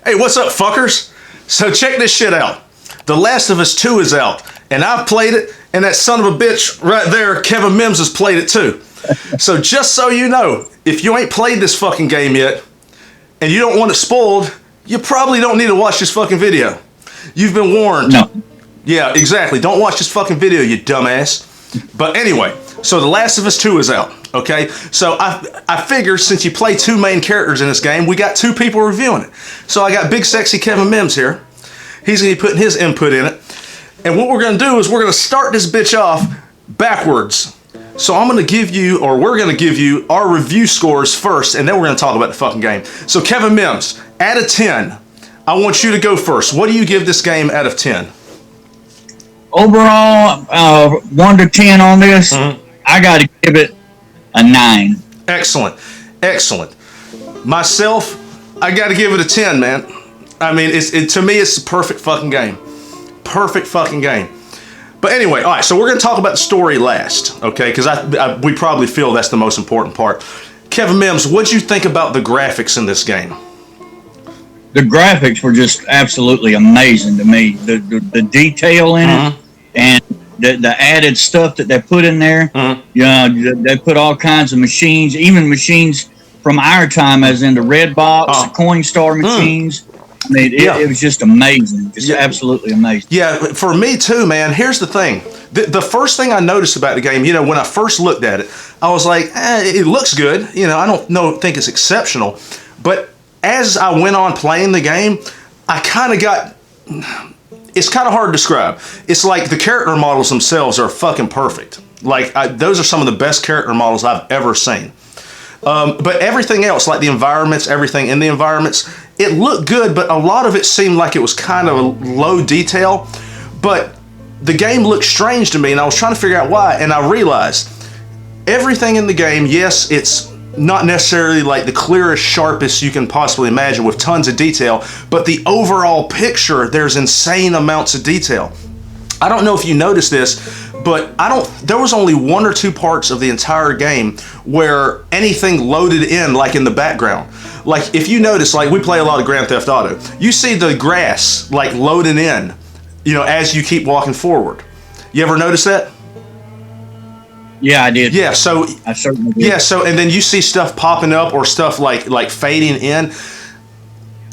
Hey, what's up, fuckers? So check this shit out. The Last of Us 2 is out, and I've played it, and that son of a bitch right there, KMimbs, has played it too. So just so you know, if you ain't played this fucking game yet, and you don't want it spoiled, you probably don't need to watch this fucking video. You've been warned. No. Yeah, exactly. Don't watch this fucking video, you dumbass. But anyway, so The Last of Us 2 is out, okay? So I figure since you play two main characters in this game, we got two people reviewing it. So I got big sexy KMimbs here. He's going to be putting his input in it. And what we're going to do is we're going to start this bitch off backwards. So I'm going to give you, or we're going to give you, our review scores first, and then we're going to talk about the fucking game. So KMimbs, out of 10, I want you to go first. What do you give this game out of 10? Overall, 1 to 10 on this, I got to give it a 9. Excellent. Excellent. Myself, I got to give it a 10, man. I mean, to me, it's the perfect fucking game. Perfect fucking game. But anyway, all right, so we're going to talk about the story last, okay? Because we probably feel that's the most important part. KMimbs, what'd you think about the graphics in this game? The graphics were just absolutely amazing to me. The detail in it, and the added stuff that they put in there. You know, they put all kinds of machines, even machines from our time, as in the red box, the Coinstar machines. I mean, it was just amazing. Just absolutely amazing. Yeah, for me too, man. Here's the thing. The first thing I noticed about the game, you know, when I first looked at it, I was like, it looks good. You know, I don't think it's exceptional. But as I went on playing the game, I kind of got... It's kind of hard to describe. It's like the character models themselves are fucking perfect. Like, those are some of the best character models I've ever seen. But everything else, like the environments, everything in the environments, it looked good, but a lot of it seemed like it was kind of low detail. But the game looked strange to me, and I was trying to figure out why, and I realized everything in the game, yes, it's not necessarily like the clearest, sharpest you can possibly imagine with tons of detail, but the overall picture, there's insane amounts of detail. I don't know if you noticed this, but there was only 1 or 2 parts of the entire game where anything loaded in, like in the background. Like if you notice, like we play a lot of Grand Theft Auto, you see the grass like loading in, you know, as you keep walking forward. You ever notice that? Yeah, I did. Yeah, so I certainly did. Yeah, so and then you see stuff popping up or stuff like fading in.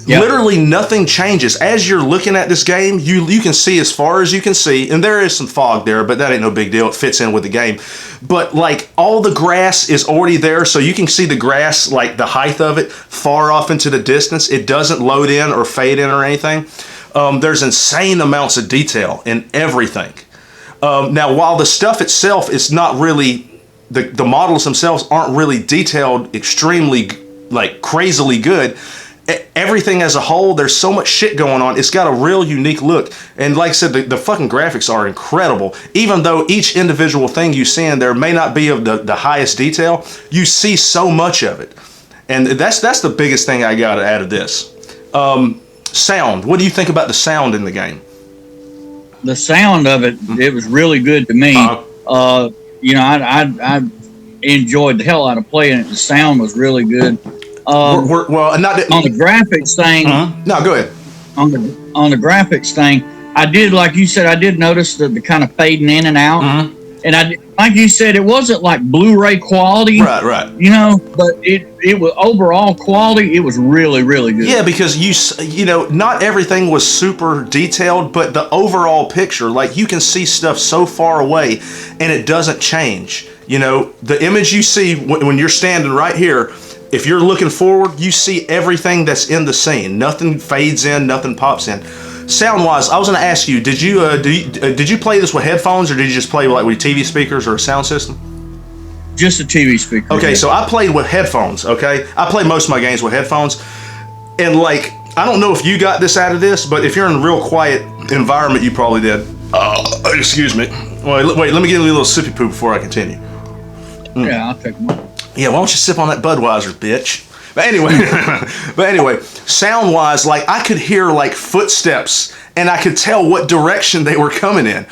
Yep. Literally nothing changes. As you're looking at this game, you can see as far as you can see, and there is some fog there, but that ain't no big deal. It fits in with the game. But like all the grass is already there, so you can see the grass, like the height of it, far off into the distance. It doesn't load in or fade in or anything. There's insane amounts of detail in everything. Now, while the stuff itself is not really, the models themselves aren't really detailed extremely, like crazily good, everything as a whole, there's so much shit going on. It's got a real unique look. And like I said, the fucking graphics are incredible. Even though each individual thing you see in there may not be of the highest detail, you see so much of it. And that's the biggest thing I got out of this. Sound. What do you think about the sound in the game? The sound of it, it was really good to me. You know, I enjoyed the hell out of playing it. The sound was really good. Well, not on the graphics thing. No, go ahead. On the graphics thing, I did, like you said, I did notice the kind of fading in and out. And like you said, it wasn't like Blu-ray quality, right. You know, but it was overall quality. It was really, really good. Yeah, because you know, not everything was super detailed, but the overall picture, like you can see stuff so far away, and it doesn't change. You know, the image you see when you're standing right here, if you're looking forward, you see everything that's in the scene. Nothing fades in, nothing pops in. Sound-wise, I was going to ask you, did you play this with headphones, or did you just play like with TV speakers or a sound system? Just a TV speaker. Okay, so I played with headphones, okay? I play most of my games with headphones. And like, I don't know if you got this out of this, but if you're in a real quiet environment, you probably did. Excuse me. Wait, let me get a little sippy poo before I continue. Yeah, I'll take one. Yeah, why don't you sip on that Budweiser, bitch? But anyway, sound-wise, like I could hear like footsteps, and I could tell what direction they were coming in.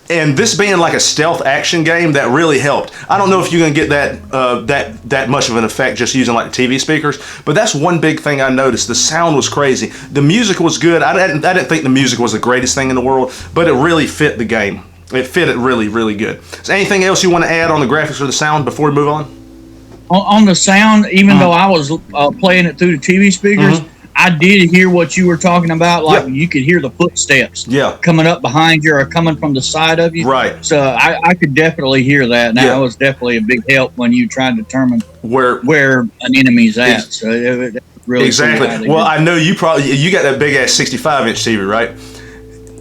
And this being like a stealth action game, that really helped. I don't know if you're gonna get that much of an effect just using like TV speakers, but that's one big thing I noticed. The sound was crazy. The music was good. I didn't think the music was the greatest thing in the world, but it really fit the game. It fit it really, really good. Is there anything else you want to add on the graphics or the sound before we move on? On the sound, even though I was playing it through the TV speakers, I did hear what you were talking about. Like you could hear the footsteps coming up behind you or coming from the side of you. Right. So I could definitely hear that. And that was definitely a big help when you try to determine where an enemy's at. So it really exactly. Well, I know you got that big ass 65-inch TV, right?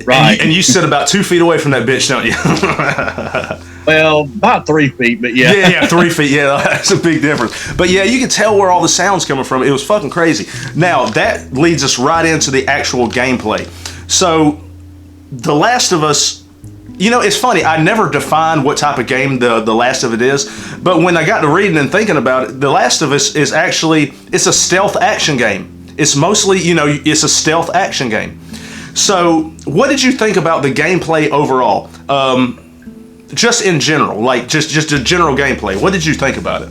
Right. And you sit about 2 feet away from that bitch, don't you? Well, about 3 feet, but yeah. Yeah, 3 feet. Yeah, that's a big difference. But yeah, you can tell where all the sound's coming from. It was fucking crazy. Now, that leads us right into the actual gameplay. So, The Last of Us, it's funny. I never defined what type of game the Last of It is. But when I got to reading and thinking about it, The Last of Us is actually, it's a stealth action game. It's mostly, it's a stealth action game. So, what did you think about the gameplay overall? Just in general, like just a general gameplay. What did you think about it?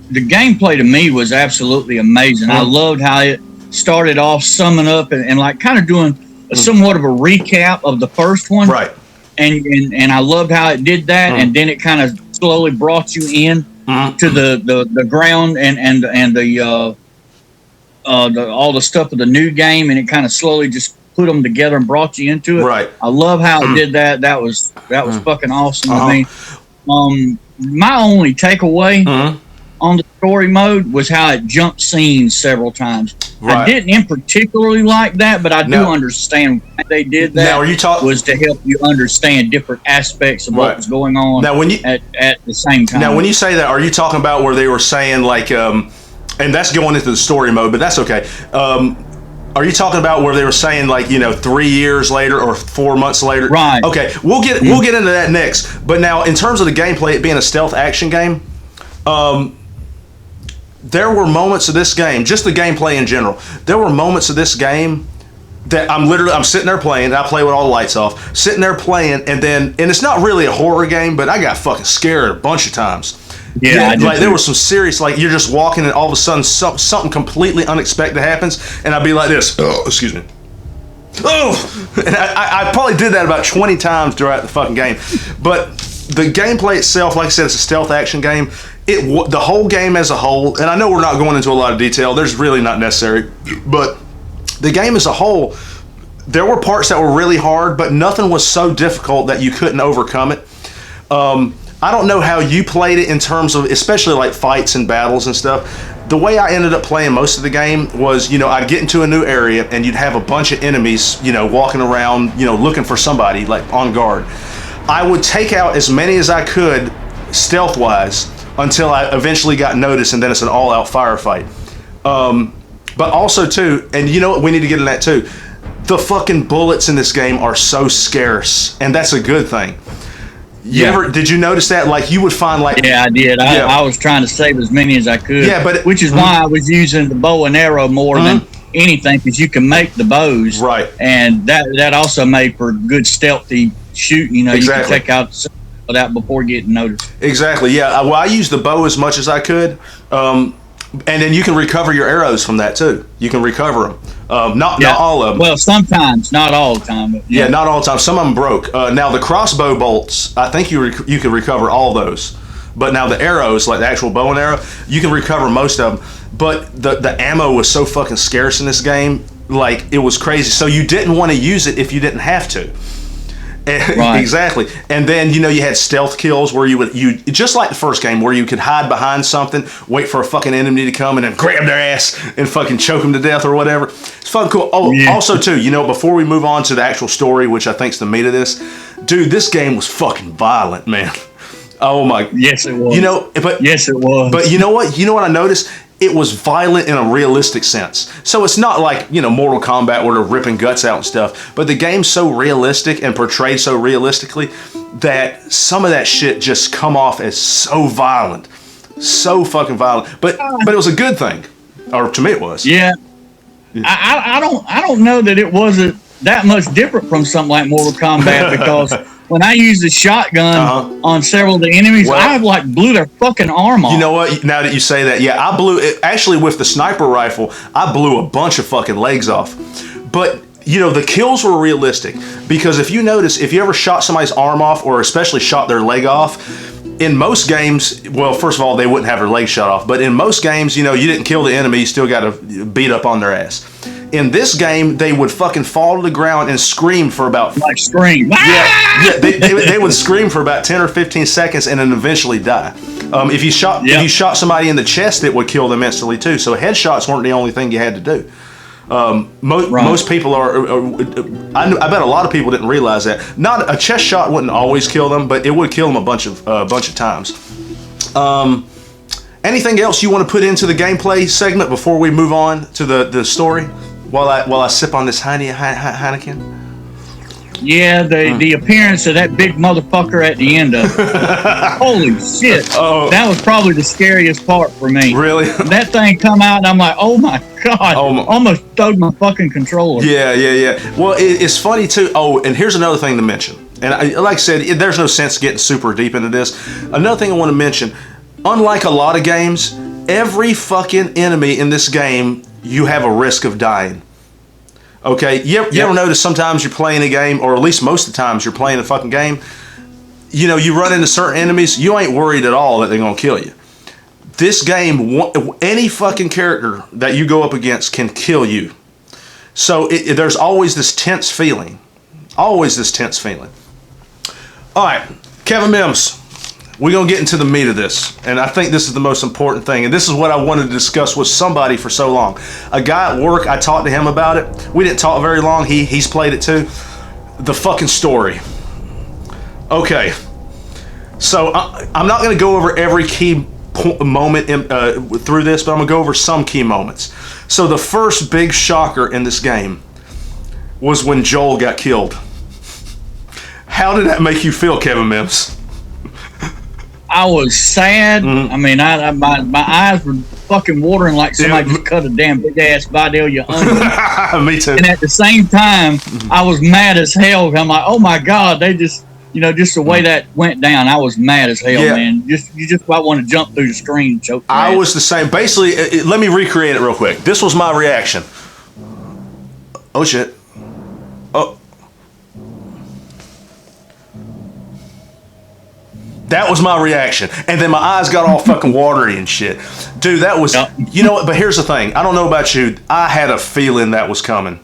The gameplay to me was absolutely amazing. I loved how it started off summing up and like kind of doing somewhat of a recap of the first one. Right. And I loved how it did that, and then it kind of slowly brought you in to the ground and the all the stuff of the new game, and it kind of slowly just put them together and brought you into it. Right. I love how it did that. That was fucking awesome to me. My only takeaway on the story mode was how it jumped scenes several times. Right. I didn't in particularly like that, but I do understand why they did that. Now, are you was to help you understand different aspects of what was going on now, when you, at the same time. Now, when you say that, are you talking about where they were saying like, and that's going into the story mode, but that's okay. Are you talking about where they were saying like 3 years later or 4 months later? Right. Okay, we'll get into that next. But now, in terms of the gameplay, it being a stealth action game, there were moments of this game, just the gameplay in general. There were moments of this game that I'm sitting there playing. I play with all the lights off, sitting there playing, and it's not really a horror game, but I got fucking scared a bunch of times. Yeah, like there was some serious, like you're just walking and all of a sudden something completely unexpected happens, and I'd be like this. Oh, excuse me. Oh, and I probably did that about 20 times throughout the fucking game. But the gameplay itself, like I said, it's a stealth action game. The whole game as a whole, and I know we're not going into a lot of detail. There's really not necessary, but the game as a whole, there were parts that were really hard, but nothing was so difficult that you couldn't overcome it. I don't know how you played it in terms of, especially like fights and battles and stuff. The way I ended up playing most of the game was, I'd get into a new area and you'd have a bunch of enemies, walking around, looking for somebody like on guard. I would take out as many as I could stealth-wise until I eventually got noticed, and then it's an all-out firefight. But also too, and you know what, we need to get in that too. The fucking bullets in this game are so scarce, and that's a good thing. Did you notice that? Like you would find like I did. I was trying to save as many as I could. Yeah, but which is why I was using the bow and arrow more than anything, because you can make the bows, right? And that also made for good stealthy shooting. You can take out that before getting noticed. Exactly. Yeah. Well, I used the bow as much as I could, and then you can recover your arrows from that too. You can recover them. Not all of them. Well, sometimes, not all the time. But yeah, not all the time. Some of them broke. Now the crossbow bolts, I think you can recover all those. But now the arrows, like the actual bow and arrow, you can recover most of them. But the ammo was so fucking scarce in this game, like it was crazy. So you didn't want to use it if you didn't have to. Right. Exactly. And then you had stealth kills where you just like the first game where you could hide behind something, wait for a fucking enemy to come and then grab their ass and fucking choke them to death or whatever. It's fucking cool. Oh, also too, before we move on to the actual story, which I think's the meat of this, dude, this game was fucking violent, man. Oh my. Yes, it was. Yes, it was. But you know what? You know what I noticed? It was violent in a realistic sense. So it's not like, Mortal Kombat where they're ripping guts out and stuff. But the game's so realistic and portrayed so realistically that some of that shit just come off as so violent. So fucking violent. But it was a good thing. Or to me it was. Yeah. I don't know that it wasn't that much different from something like Mortal Kombat because when I used the shotgun on several of the enemies, I like blew their fucking arm off. You know what? Now that you say that, yeah, I blew it. Actually, with the sniper rifle, I blew a bunch of fucking legs off. But you know, the kills were realistic because if you notice, if you ever shot somebody's arm off or especially shot their leg off, in most games, well, first of all, they wouldn't have their leg shot off. But in most games, you know, you didn't kill the enemy, you still got to beat up on their ass. In this game, they would fucking fall to the ground and scream for about... Like scream. Yeah, they would scream for about 10 or 15 seconds and then eventually die. If you shot somebody in the chest, it would kill them instantly too. So headshots weren't the only thing you had to do. Most people are. I bet a lot of people didn't realize that. Not a chest shot wouldn't always kill them, but it would kill them a bunch of times. Anything else you want to put into the gameplay segment before we move on to the story? While I sip on this Heineken. Yeah, the appearance of that big motherfucker at the end of it. Holy shit. Oh. That was probably the scariest part for me. Really? That thing come out and I'm like, oh my God. Almost throwed my fucking controller. Yeah. Well, it's funny too. Oh, and here's another thing to mention. And like I said, there's no sense getting super deep into this. Another thing I want to mention, unlike a lot of games, every fucking enemy in this game, you have a risk of dying. Okay, you ever notice sometimes you're playing a game, or at least most of the times you're playing a fucking game, you know, you run into certain enemies, you ain't worried at all that they're going to kill you. This game, any fucking character that you go up against can kill you. So there's always this tense feeling. Always this tense feeling. All right, KMimbs. We're going to get into the meat of this, and I think this is the most important thing, and this is what I wanted to discuss with somebody for so long. A guy at work, I talked to him about it. We didn't talk very long. He's played it too. The fucking story. Okay, so I'm not going to go over every key moment through this, but I'm going to go over some key moments. So the first big shocker in this game was when Joel got killed. How did that make you feel, KMimbs? I was sad. Mm-hmm. I mean, my eyes were fucking watering like somebody just cut a damn big ass Vidalia onion. Me too. And at the same time, I was mad as hell. I'm like, oh my God, they just, just the way that went down, I was mad as hell, man. You just about want to jump through the screen and choke. I was the same. Basically, let me recreate it real quick. This was my reaction. Oh shit. Oh. That was my reaction. And then my eyes got all fucking watery and shit. Dude, that was... You know what? But here's the thing. I don't know about you. I had a feeling that was coming.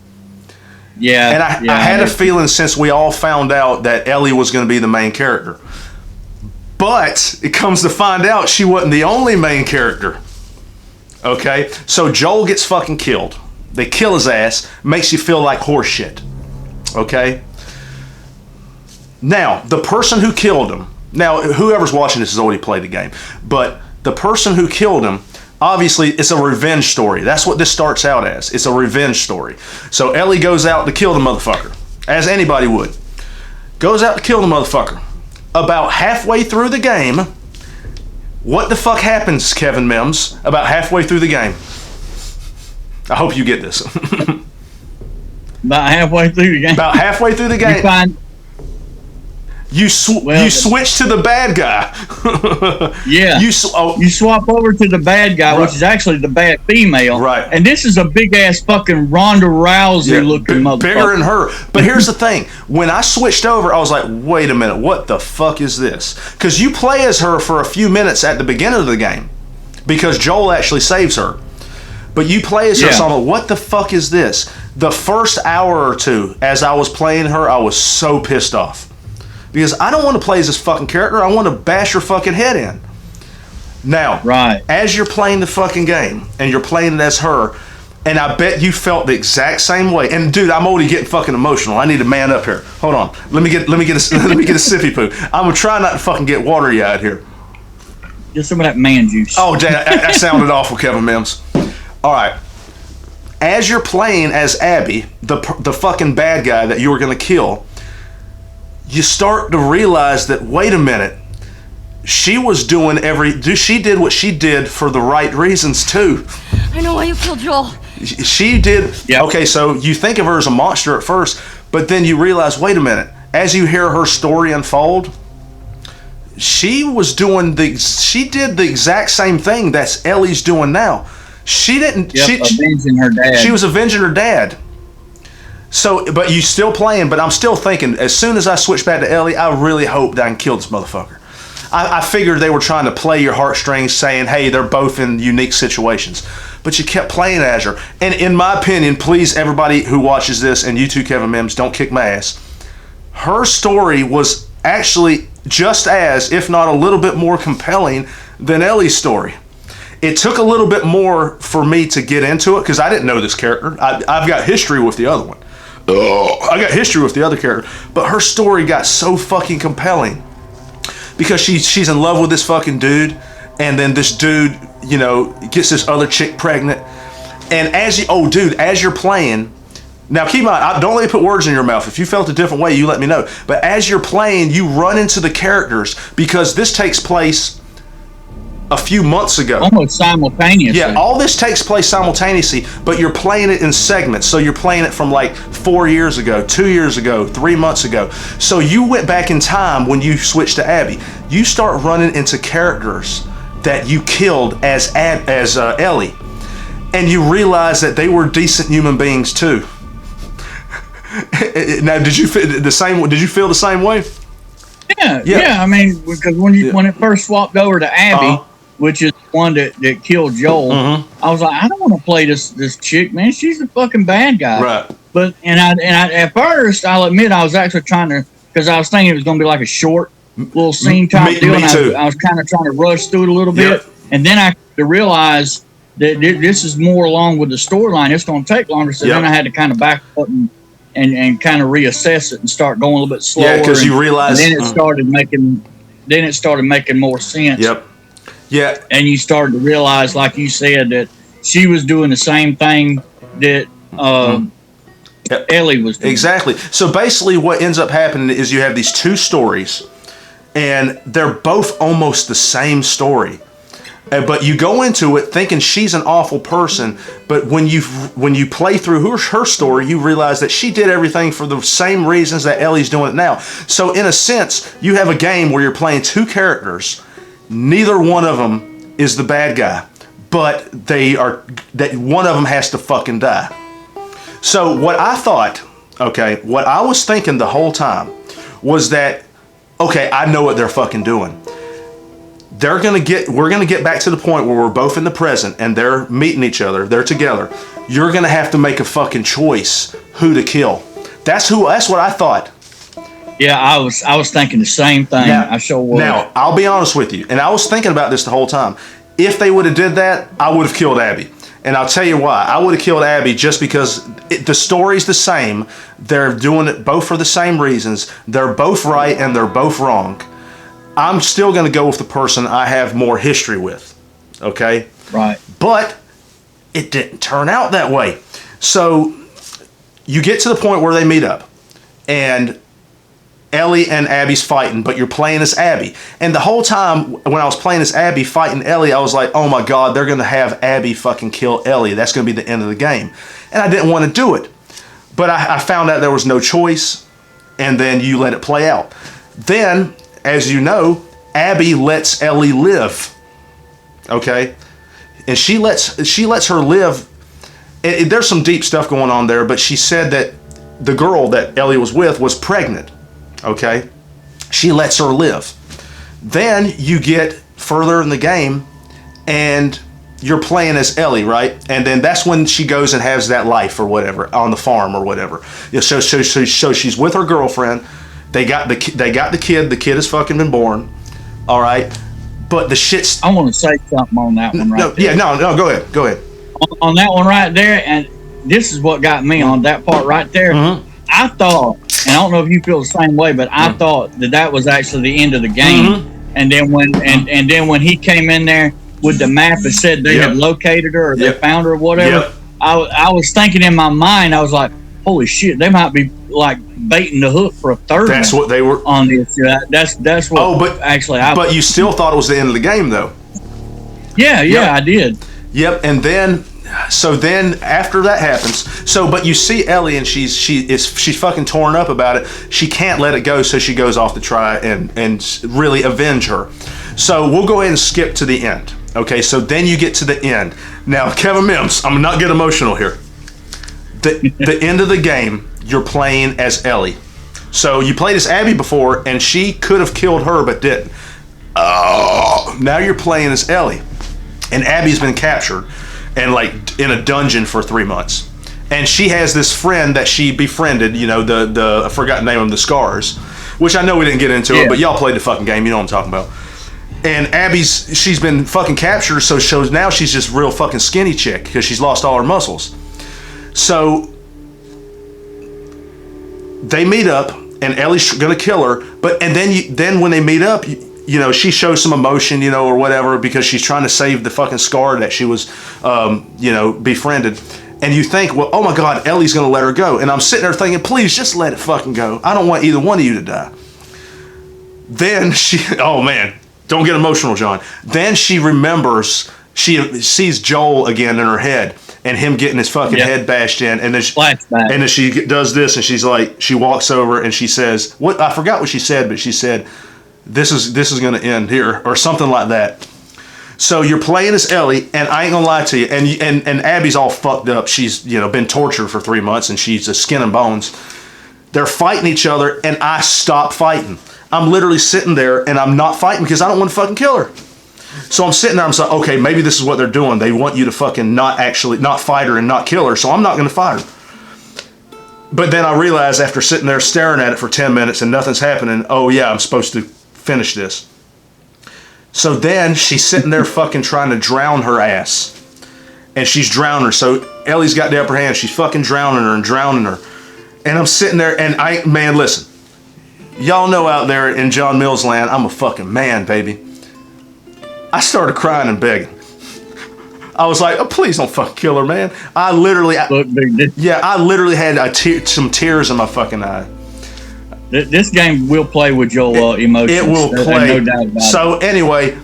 Yeah. And I had a feeling since we all found out that Ellie was going to be the main character. But it comes to find out she wasn't the only main character. Okay? So Joel gets fucking killed. They kill his ass. Makes you feel like horse shit. Okay? Now, the person who killed him... Now, whoever's watching this has already played the game. But the person who killed him, obviously, it's a revenge story. That's what this starts out as. It's a revenge story. So Ellie goes out to kill the motherfucker, as anybody would. Goes out to kill the motherfucker. About halfway through the game, what the fuck happens, KMimbs, about halfway through the game? I hope you get this. About halfway through the game? About halfway through the game. You switch to the bad guy. Yeah. You swap over to the bad guy, right, which is actually the bad female. Right. And this is a big ass fucking Ronda Rousey looking motherfucker. Bigger than her. But here's the thing. When I switched over, I was like, wait a minute, what the fuck is this? Because you play as her for a few minutes at the beginning of the game. Because Joel actually saves her. But you play as her, so I'm like, what the fuck is this? The first hour or two, as I was playing her, I was so pissed off. Because I don't want to play as this fucking character. I want to bash her fucking head in. Now, as you're playing the fucking game, and you're playing it as her, and I bet you felt the exact same way. And dude, I'm already getting fucking emotional. I need to man up here. Hold on. Let me get a sippy poo. I'm gonna try not to fucking get watery out here. Just some of that man juice. Oh, that sounded awful, KMimbs. All right. As you're playing as Abby, the fucking bad guy that you were gonna kill, you start to realize that, wait a minute, she did what she did for the right reasons too. I know why you killed Joel. She did. Yep. Okay, so you think of her as a monster at first, but then you realize, wait a minute, as you hear her story unfold, she did the exact same thing that's Ellie's doing now. She didn't. Avenging her dad. She was avenging her dad. So, but you still playing, but I'm still thinking, as soon as I switch back to Ellie, I really hope that I can kill this motherfucker. I figured they were trying to play your heartstrings, saying, hey, they're both in unique situations. But you kept playing as her. And in my opinion, please, everybody who watches this, and you too, KMimbs, don't kick my ass. Her story was actually just as, if not a little bit more compelling than Ellie's story. It took a little bit more for me to get into it, because I didn't know this character. I've got history with the other one. I got history with the other character. But her story got so fucking compelling. Because she's in love with this fucking dude, and then this dude, you know, gets this other chick pregnant. And as you're playing, now keep in mind, don't let me put words in your mouth. If you felt a different way, you let me know. But as you're playing, you run into the characters, because this takes place a few months ago. Almost simultaneously. Yeah, all this takes place simultaneously, but you're playing it in segments. So you're playing it from like 4 years ago, 2 years ago, 3 months ago. So you went back in time when you switched to Abby. You start running into characters that you killed as Ellie, and you realize that they were decent human beings too. Now, did you feel the same way? Yeah. I mean, because when it first swapped over to Abby, which is the one that killed Joel, I was like, I don't want to play this chick, man. She's a fucking bad guy. Right. But I at first, I'll admit, I was actually trying to, because I was thinking it was going to be like a short little scene type deal. Me too. I was kind of trying to rush through it a little bit, and then I realized that this is more along with the storyline. It's going to take longer, so then I had to kind of back up and kind of reassess it and start going a little bit slower. Yeah, because you realize. And then it started making more sense. Yep. Yeah. And you started to realize, like you said, that she was doing the same thing that Ellie was doing. Exactly. So basically what ends up happening is you have these two stories, and they're both almost the same story. But you go into it thinking she's an awful person, but when you play through her story, you realize that she did everything for the same reasons that Ellie's doing it now. So in a sense, you have a game where you're playing two characters. Neither one of them is the bad guy, but that one of them has to fucking die. So what I was thinking the whole time was that, okay, I know what they're fucking doing. We're gonna get back to the point where we're both in the present and they're meeting each other, they're together. You're gonna have to make a fucking choice who to kill. That's what I thought. Yeah, I was thinking the same thing. I sure was. Now, I'll be honest with you, and I was thinking about this the whole time. If they would have did that, I would have killed Abby. And I'll tell you why. I would have killed Abby just because the story's the same. They're doing it both for the same reasons. They're both right and they're both wrong. I'm still going to go with the person I have more history with. Okay? Right. But it didn't turn out that way. So you get to the point where they meet up, and Ellie and Abby's fighting, but you're playing as Abby. And the whole time when I was playing as Abby fighting Ellie, I was like, oh my God, they're going to have Abby fucking kill Ellie. That's going to be the end of the game. And I didn't want to do it. But I found out there was no choice, and then you let it play out. Then, as you know, Abby lets Ellie live. Okay? And she lets her live. There's some deep stuff going on there, but she said that the girl that Ellie was with was pregnant. Okay? She lets her live. Then you get further in the game and you're playing as Ellie, right? And then that's when she goes and has that life or whatever on the farm or whatever. So she's with her girlfriend. They got the kid. The kid has fucking been born. All right? But the shit's... I want to say something on that one right there. Yeah, no, go ahead. On that one right there, and this is what got me on that part right there. Mm-hmm. I thought, and I don't know if you feel the same way, but I thought that was actually the end of the game. Mm-hmm. And then when he came in there with the map and said they had located her or they found her or whatever, I was thinking in my mind, I was like, holy shit, they might be like baiting the hook for a third. That's what they were on this. That's what. But you still thought it was the end of the game, though. Yeah, I did. Yep, and then So then after that happens, but you see Ellie and she's fucking torn up about it. She can't let it go, so she goes off to try and really avenge her. So we'll go ahead and skip to the end. Okay, so then you get to the end. Now, Kevin Mims, I'm not getting emotional here. The end of the game, you're playing as Ellie. So you played as Abby before, and she could have killed her but didn't. Oh, now you're playing as Ellie, and Abby's been captured and like in a dungeon for 3 months. And she has this friend that she befriended, you know, the I forgot the name of the Scars, which I know we didn't get into it, but y'all played the fucking game, you know what I'm talking about. And she's been fucking captured, so now she's just real fucking skinny chick because she's lost all her muscles. So they meet up, and Ellie's gonna kill her, and then when they meet up, you know, she shows some emotion, you know, or whatever, because she's trying to save the fucking Scar that she was, you know, befriended. And you think, well, oh my God, Ellie's gonna let her go. And I'm sitting there thinking, please just let it fucking go. I don't want either one of you to die. Then oh man, don't get emotional, John. Then she remembers, she sees Joel again in her head, and him getting his fucking head bashed in, and then she does this, and she's like, she walks over and she says, what, I forgot what she said, but she said, this is going to end here, or something like that. So you're playing as Ellie, and I ain't gonna lie to you, and Abby's all fucked up. She's, you know, been tortured for 3 months, and she's a skin and bones. They're fighting each other, and I stop fighting. I'm literally sitting there, and I'm not fighting because I don't want to fucking kill her. So I'm sitting there, I'm like, okay, maybe this is what they're doing. They want you to fucking not fight her and not kill her, so I'm not gonna fight her. But then I realized after sitting there staring at it for 10 minutes and nothing's happening, oh yeah, I'm supposed to finish this. So then she's sitting there fucking trying to drown her ass. And she's drowning her. So Ellie's got the upper hand. She's fucking drowning her. And I'm sitting there, and man, listen. Y'all know out there in John Mills land, I'm a fucking man, baby. I started crying and begging. I was like, oh, please don't fucking kill her, man. I literally had some tears in my fucking eye. This game will play with your emotions. It will play. No doubt about so anyway,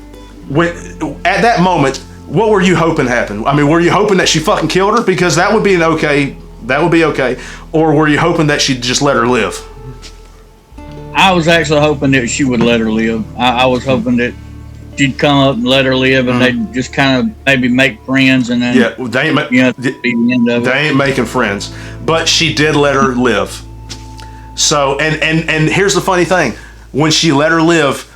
at that moment, what were you hoping happened? I mean, were you hoping that she fucking killed her? Because that would be okay. Or were you hoping that she'd just let her live? I was actually hoping that she would let her live. I was hoping that she'd come up and let her live, and they'd just kind of maybe make friends, and then they ain't the end of it. They ain't making friends, but she did let her live. So and here's the funny thing: when she let her live,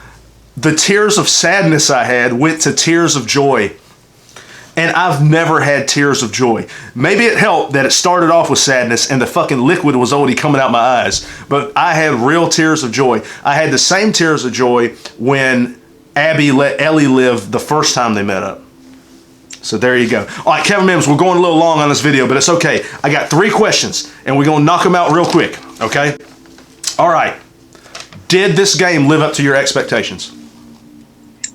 the tears of sadness I had went to tears of joy. And I've never had tears of joy. Maybe it helped that it started off with sadness and the fucking liquid was already coming out my eyes. But I had real tears of joy. I had the same tears of joy when Abby let Ellie live the first time they met up. So there you go. All right, Kevin Mims, we're going a little long on this video, but it's okay. I got 3 questions, and we're going to knock them out real quick, okay? All right. Did this game live up to your expectations?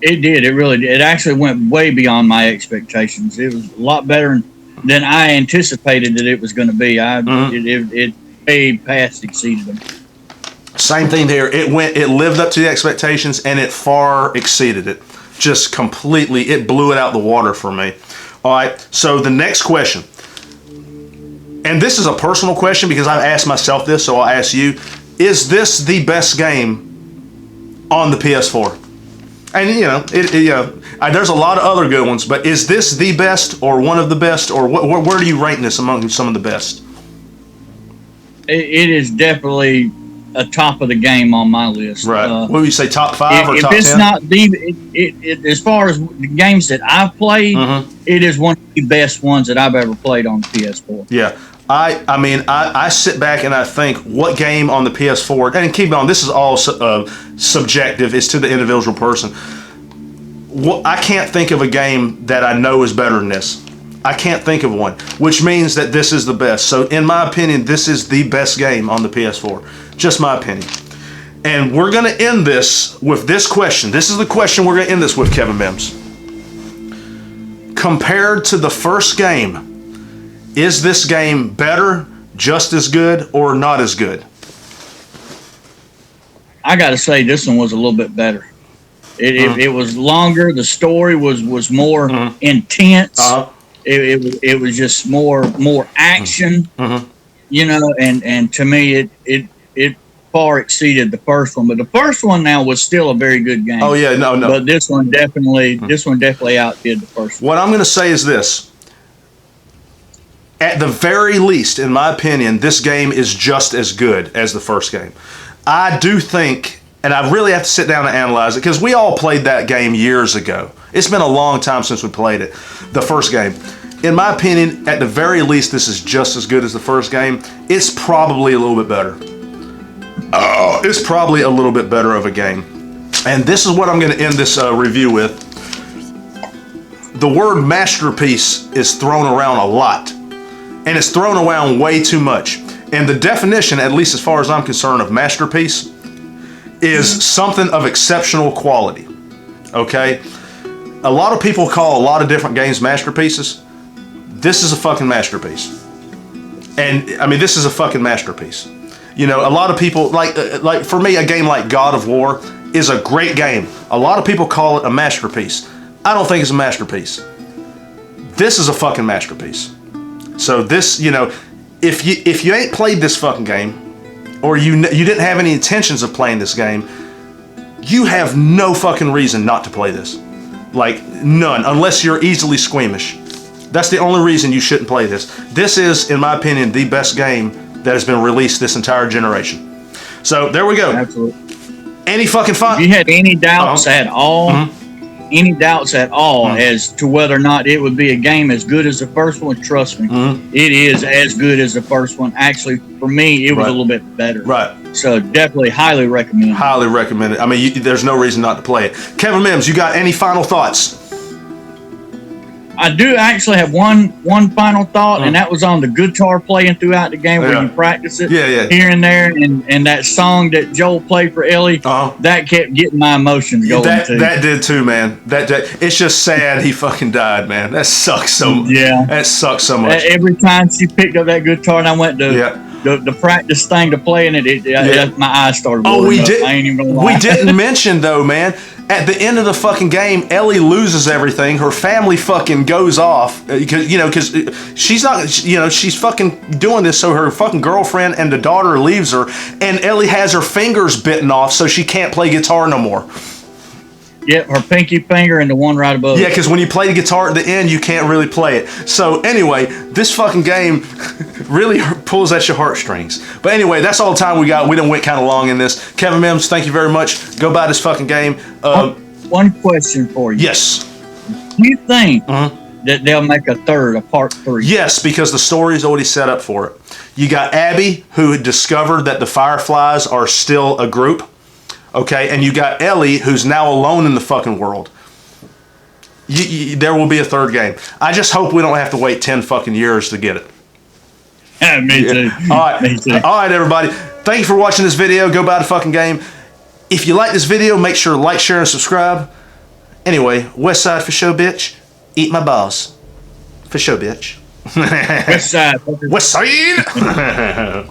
It did. It really did. It actually went way beyond my expectations. It was a lot better than I anticipated that it was going to be. It way past exceeded them. Same thing there. It lived up to the expectations, and it far exceeded it. Just completely, it blew it out the water for me. All right. So the next question, and this is a personal question because I've asked myself this, so I'll ask you: is this the best game on the PS4? And there's a lot of other good ones, but is this the best, or one of the best, or where do you rank this among some of the best? It is definitely a top of the game on my list. Right. What would you say, top 5 or top 10? If it's not as far as the games that I've played, it is one of the best ones that I've ever played on the PS4. Yeah. I mean, I sit back and I think, what game on the PS4, and keep on, this is all subjective, it's to the individual person. I can't think of a game that I know is better than this. I can't think of one, which means that this is the best. So in my opinion, this is the best game on the PS4. Just my opinion. And we're going to end this with this question. This is the question we're going to end this with, Kevin Mims. Compared to the first game, is this game better, just as good, or not as good? I got to say this one was a little bit better. It was longer. The story was more intense. it was just more action, and to me it far exceeded the first one. But the first one now was still a very good game. Oh yeah, no. But this one definitely outdid the first one. What I'm going to say is this. At the very least, in my opinion, this game is just as good as the first game. I do think, and I really have to sit down and analyze it, because we all played that game years ago. It's been a long time since we played it, the first game. In my opinion, at the very least, this is just as good as the first game. It's probably a little bit better. It's probably a little bit better of a game. And this is what I'm going to end this review with. The word masterpiece is thrown around a lot. And it's thrown around way too much. And the definition, at least as far as I'm concerned, of masterpiece is something of exceptional quality. Okay? A lot of people call a lot of different games masterpieces. This is a fucking masterpiece. And, I mean, this is a fucking masterpiece. You know, a lot of people, like for me, a game like God of War is a great game. A lot of people call it a masterpiece. I don't think it's a masterpiece. This is a fucking masterpiece. So this, you know, if you ain't played this fucking game, or you didn't have any intentions of playing this game, you have no fucking reason not to play this. Like, none, unless you're easily squeamish. That's the only reason you shouldn't play this. This is, in my opinion, the best game that has been released this entire generation. So there we go. Absolutely. Any fucking fun? If you had any doubts at all, as to whether or not it would be a game as good as the first one, trust me, it is as good as the first one. Actually, for me, it was a little bit better. Right. So definitely highly recommend it. Highly recommend it. I mean, there's no reason not to play it. KMimbs, you got any final thoughts? I do actually have one final thought, and that was on the guitar playing throughout the game where you practice it here and there, and that song that Joel played for Ellie, that kept getting my emotions going too. That did too, man. That it's just sad he fucking died, man. That sucks so much. Yeah. That sucks so much. Every time she picked up that guitar and I went to the practice thing to playing it, my eyes started watering up. I ain't even gonna lie. We didn't mention though, man. At the end of the fucking game, Ellie loses everything. Her family fucking goes off because she's not, she's fucking doing this so her fucking girlfriend and the daughter leaves her, and Ellie has her fingers bitten off so she can't play guitar no more. Yep, her pinky finger and the one right above. Yeah, because when you play the guitar at the end, you can't really play it. So anyway, this fucking game really pulls at your heartstrings. But anyway, that's all the time we got. We done went kind of long in this. KMimbs, thank you very much. Go buy this fucking game. One question for you. Yes. Do you think that they'll make a part 3? Yes, because the story's already set up for it. You got Abby, who had discovered that the Fireflies are still a group. Okay, and you got Ellie, who's now alone in the fucking world. There will be a third game. I just hope we don't have to wait 10 fucking years to get it. Yeah, me too. All right. Me too. All right, everybody. Thank you for watching this video. Go buy the fucking game. If you like this video, make sure to like, share, and subscribe. Anyway, West Side for show, bitch. Eat my balls. For show, bitch. West Side. West Side.